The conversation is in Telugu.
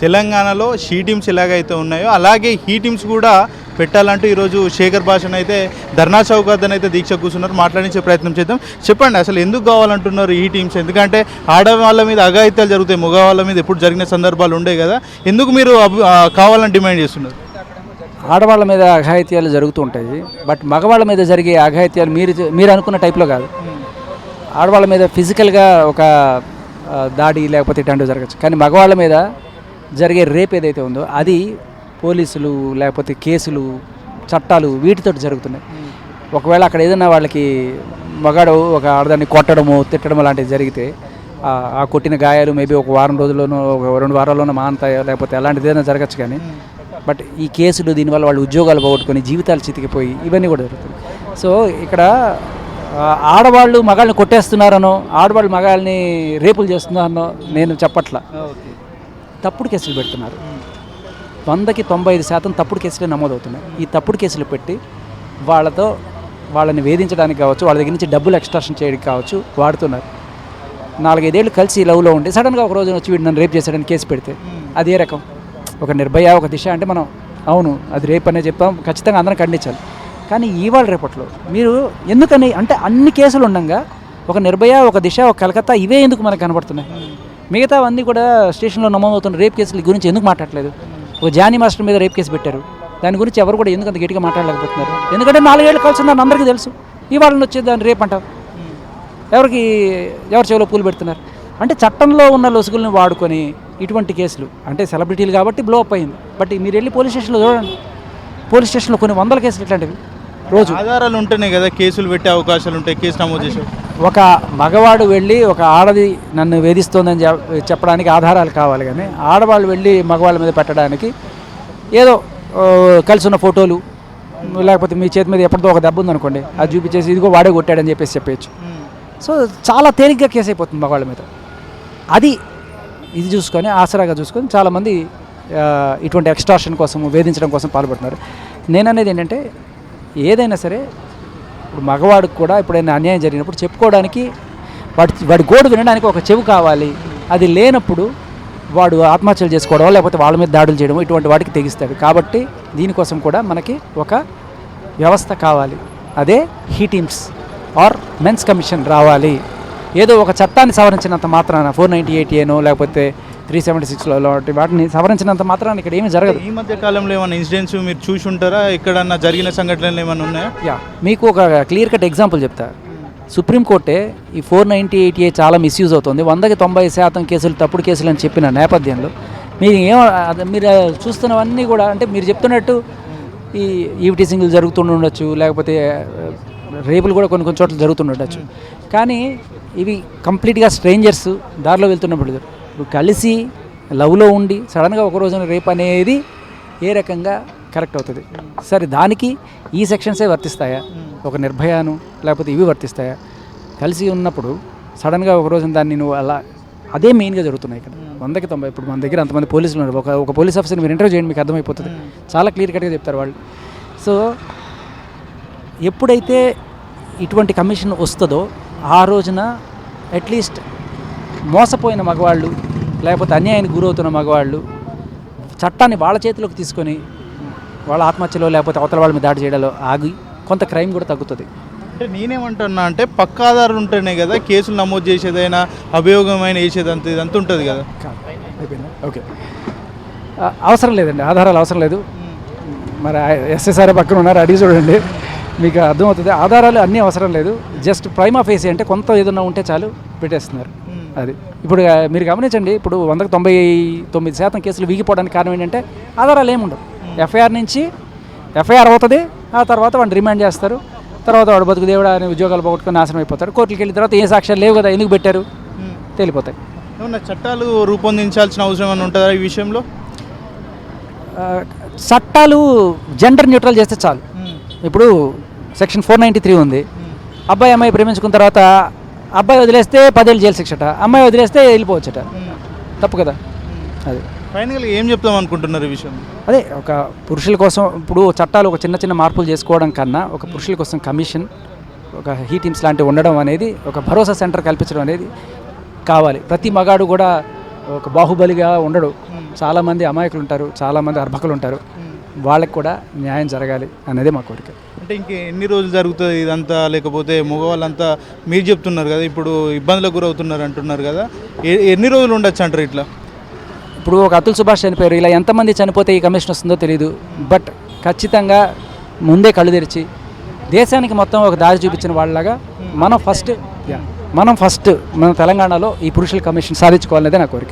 తెలంగాణలో షీ టీమ్స్ ఎలాగైతే ఉన్నాయో అలాగే హీ టీమ్స్ కూడా పెట్టాలంటూ ఈరోజు శేఖర్ భాషను అయితే ధర్నా చౌకద్దన్ అయితే దీక్ష కూర్చున్నారు. మాట్లాడించే ప్రయత్నం చేద్దాం. చెప్పండి, అసలు ఎందుకు కావాలంటున్నారు ఈ టీమ్స్? ఎందుకంటే ఆడవాళ్ళ మీద అఘాయిత్యాలు జరుగుతాయి, మగవాళ్ళ మీద ఎప్పుడు జరిగిన సందర్భాలు ఉండే కదా, ఎందుకు మీరు కావాలని డిమాండ్ చేస్తున్నారు? ఆడవాళ్ళ మీద అఘాయిత్యాలు జరుగుతూ ఉంటాయి, బట్ మగవాళ్ళ మీద జరిగే అఘాయిత్యాలు మీరు అనుకున్న టైప్లో కాదు. ఆడవాళ్ళ మీద ఫిజికల్గా ఒక దాడి లేకపోతే ఇట్లాంటివి జరగచ్చు, కానీ మగవాళ్ళ మీద జరిగే రేప్ ఏదైతే ఉందో అది పోలీసులు లేకపోతే కేసులు చట్టాలు వీటితో జరుగుతున్నాయి. ఒకవేళ అక్కడ ఏదైనా వాళ్ళకి మగాడు ఒక ఆడదాన్ని కొట్టడము తిట్టడము లాంటివి జరిగితే ఆ కొట్టిన గాయాలు మేబీ ఒక వారం రోజుల్లోనూ ఒక 2 వారాల్లోనూ మానతాయో లేకపోతే అలాంటిది ఏదైనా జరగచ్చు. కానీ బట్ ఈ కేసులు దీనివల్ల వాళ్ళు ఉద్యోగాలు పోగొట్టుకొని జీవితాలు చితికిపోయి ఇవన్నీ కూడా జరుగుతుంది. సో ఇక్కడ ఆడవాళ్ళు మగాళ్ళని కొట్టేస్తున్నారనో ఆడవాళ్ళు మగాళ్ళని రేపులు చేస్తున్నారనో నేను చెప్పట్లా. తప్పుడు కేసులు పెడుతున్నారు. 100కి 95% తప్పుడు కేసులే నమోదవుతున్నాయి. ఈ తప్పుడు కేసులు పెట్టి వాళ్ళని వేధించడానికి కావచ్చు, వాళ్ళ దగ్గర నుంచి డబ్బులు ఎక్స్ట్రాక్షన్ చేయడానికి కావచ్చు వాడుతున్నారు. 4-5 ఏళ్ళు కలిసి లవ్లో ఉండి సడన్గా ఒక రోజు వచ్చి వీడు నన్ను రేప్ చేశాడని కేసు పెడితే అదే రకం. ఒక నిర్భయ ఒక దిశ అంటే మనం అవును అది రేప్ అనే చెప్తాం, ఖచ్చితంగా అందరం ఖండించాలి. కానీ ఇవాళ రేపట్లో మీరు ఎందుకని అంటే అన్ని కేసులు ఉండగా ఒక నిర్భయ ఒక దిశ ఒక కలకత్తా ఇవే ఎందుకు మనకు కనబడుతున్నాయి? మిగతా అన్నీ కూడా స్టేషన్లో నమోదవుతున్న రేప్ కేసుల గురించి ఎందుకు మాట్లాడలేదు? ఒక జానీ మాస్టర్ మీద రేప్ కేసు పెట్టారు, దాని గురించి ఎవరు కూడా ఎందుకు అంత గట్టిగా మాట్లాడలేకపోతున్నారు? ఎందుకంటే 4 ఏళ్ళు కలిసి ఉందని అందరికీ తెలుసు. ఇవాళ వచ్చేది దాన్ని రేప్ అంటారు. ఎవరి చెవిలో పూలు పెడుతున్నారు? అంటే చట్టంలో ఉన్న లొసుగుల్ని వాడుకొని ఇటువంటి కేసులు అంటే సెలబ్రిటీలు కాబట్టి బ్లో అప్ అయింది. బట్ మీరు వెళ్ళి పోలీస్ స్టేషన్లో చూడండి, పోలీస్ స్టేషన్లో కొన్ని 100 కేసులు ఇట్లాంటివి రోజు. ఆధారాలు ఉంటేనే కదా కేసులు పెట్టే అవకాశాలు ఉంటాయి, కేసు నమోదు చేసే. ఒక మగవాడు వెళ్ళి ఒక ఆడది నన్ను వేధిస్తోందని చెప్పడానికి ఆధారాలు కావాలి, కానీ ఆడవాళ్ళు వెళ్ళి మగవాళ్ళ మీద పెట్టడానికి ఏదో కలిసి ఉన్న ఫోటోలు లేకపోతే మీ చేతి మీద ఎప్పటిదో ఒక దెబ్బ ఉందనుకోండి అది చూపించేసి ఇదిగో వాడే కొట్టాడని చెప్పేయచ్చు. సో చాలా తేలిగ్గా కేసు అయిపోతుంది మగవాళ్ళ మీద. ఇది చూసుకొని ఆసరాగా చూసుకొని చాలామంది ఇటువంటి ఎక్స్ట్రాక్షన్ కోసం వేధించడం కోసం పాల్పడుతున్నారు. నేననేది ఏంటంటే ఏదైనా సరే ఇప్పుడు మగవాడికి కూడా ఎప్పుడైనా అన్యాయం జరిగినప్పుడు చెప్పుకోవడానికి వాడి గోడు వినడానికి ఒక చెవు కావాలి. అది లేనప్పుడు వాడు ఆత్మహత్యలు చేసుకోవడం లేకపోతే వాళ్ళ మీద దాడులు చేయడం ఇటువంటి వాటికి తెగిస్తాడు. కాబట్టి దీనికోసం కూడా మనకి ఒక వ్యవస్థ కావాలి. అదే హీ టీమ్స్ ఆర్ మెన్స్ కమిషన్ రావాలి. ఏదో ఒక చట్టాన్ని సవరించినంత మాత్రాన 498 లేకపోతే 376లో వాటిని సవరించినంత మాత్రాన ఇక్కడ ఏమీ జరగదు. ఈ మధ్య కాలంలో ఏమైనా ఇన్సిడెంట్స్ మీరు చూసి ఉంటారా? ఎక్కడన్నా జరిగిన సంఘటనలు ఏమైనా ఉన్నాయా? మీకు ఒక క్లియర్ కట్ ఎగ్జాంపుల్ చెప్తా. సుప్రీంకోర్టే ఈ 498 చాలా మిస్యూజ్ అవుతుంది. 100కి 90% కేసులు తప్పుడు కేసులు అని చెప్పిన నేపథ్యంలో మీరు చూస్తున్నవన్నీ కూడా అంటే మీరు చెప్తున్నట్టు ఈ ఈవిటీసింగ్లు జరుగుతుండొచ్చు, లేకపోతే రేపులు కూడా కొన్ని చోట్ల జరుగుతుండొచ్చు. కానీ ఇవి కంప్లీట్గా స్ట్రేంజర్స్ దారిలో వెళ్తున్నప్పుడు ఇప్పుడు కలిసి లవ్లో ఉండి సడన్గా ఒక రోజున రేప్ అనేది ఏ రకంగా కరెక్ట్ అవుతుంది? సరే, దానికి ఈ సెక్షన్సే వర్తిస్తాయా? ఒక నిర్భయాను లేకపోతే ఇవి వర్తిస్తాయా? కలిసి ఉన్నప్పుడు సడన్గా ఒక రోజున దాన్ని నువ్వు అలా అదే మెయిన్గా జరుగుతున్నాయి ఇక్కడ 100కి 90. ఇప్పుడు మన దగ్గర అంతమంది పోలీసులు ఉన్నారు. ఒక పోలీస్ ఆఫీసర్ని మీరు ఇంటర్వ్యూ చేయండి, మీకు అర్థమైపోతుంది. చాలా క్లియర్ కట్గా చెప్తారు వాళ్ళు. సో ఎప్పుడైతే ఇటువంటి కమిషన్ వస్తుందో ఆ రోజున అట్లీస్ట్ మోసపోయిన మగవాళ్ళు లేకపోతే అన్యాయానికి గురవుతున్న మగవాళ్ళు చట్టాన్ని వాళ్ళ చేతిలోకి తీసుకొని వాళ్ళ ఆత్మహత్యలో లేకపోతే అవతల వాళ్ళ మీద దాడి చేయడంలో ఆగి కొంత క్రైమ్ కూడా తగ్గుతుంది. అంటే నేనేమంటున్నా అంటే పక్కా ఆధారాలు ఉంటేనే కదా కేసులు నమోదు చేసేదైనా అభియోగమైన వేసేదంత ఇదంతా ఉంటుంది కదా. ఓకే, అవసరం లేదండి, ఆధారాలు అవసరం లేదు. మరి ఎస్ఎస్ఆర్ పక్కన ఉన్నారు, అడిగి చూడండి మీకు అర్థమవుతుంది. ఆధారాలు అన్నీ అవసరం లేదు, జస్ట్ ప్రైమా ఫేసి అంటే కొంత ఏదన్నా ఉంటే చాలు పెట్టేస్తున్నారు. అది ఇప్పుడు మీరు గమనించండి, ఇప్పుడు 100కి 99% కేసులు వీగిపోవడానికి కారణం ఏంటంటే ఆధారాలు ఏముండవు. ఎఫ్ఐఆర్ అవుతుంది, ఆ తర్వాత వాడిని రిమాండ్ చేస్తారు, తర్వాత వాడు బతుకు దేవుడా అని ఉద్యోగాలు పోగొట్టుకొని నాశనం అయిపోతారు. కోర్టుకి వెళ్ళిన తర్వాత ఏ సాక్ష్యాలు లేవు కదా, ఎందుకు పెట్టారు తేలిపోతాయి. ఏమన్నా చట్టాలు రూపొందించాల్సిన అవసరం ఏమైనా ఉంటుందా ఈ విషయంలో? చట్టాలు జెండర్ న్యూట్రల్ చేస్తే చాలు. ఇప్పుడు సెక్షన్ 493 ఉంది. అబ్బాయి అమ్మాయి ప్రేమించుకున్న తర్వాత అబ్బాయి వదిలేస్తే 10 ఏళ్ళు జైలు శిక్షట, అమ్మాయి వదిలేస్తే వెళ్ళిపోవచ్చట. తప్పు కదా అది. ఫైనల్గా ఏం చెప్తాం అనుకుంటున్నారు ఈ విషయం? అదే ఒక పురుషుల కోసం ఇప్పుడు చట్టాలు ఒక చిన్న మార్పులు చేసుకోవడం కన్నా ఒక పురుషుల కోసం కమిషన్, ఒక హీ టీమ్స్ లాంటివి ఉండడం అనేది, ఒక భరోసా సెంటర్ కల్పించడం అనేది కావాలి. ప్రతి మగాడు కూడా ఒక బాహుబలిగా ఉండడు. చాలామంది అమాయకులు ఉంటారు, చాలామంది అర్భకులు ఉంటారు, వాళ్ళకి కూడా న్యాయం జరగాలి అనేది మా కోరిక. అంటే ఇంక ఎన్ని రోజులు జరుగుతుంది ఇదంతా, లేకపోతే మగవాళ్ళంతా మీరు చెప్తున్నారు కదా ఇప్పుడు ఇబ్బందులకు గురవుతున్నారు అంటున్నారు కదా, ఎన్ని రోజులు ఉండొచ్చు అంటారు ఇట్లా? ఇప్పుడు ఒక అతుల్ సుభాష్ చనిపోయారు, ఇలా ఎంతమంది చనిపోతే ఈ కమిషన్ వస్తుందో తెలియదు. బట్ ఖచ్చితంగా ముందే కళ్ళు తెరిచి దేశానికి మొత్తం ఒక దారి చూపించిన వాళ్ళలాగా మనం ఫస్ట్ మన తెలంగాణలో ఈ పురుషుల కమిషన్ సాధించుకోవాలనేదే నా కోరిక.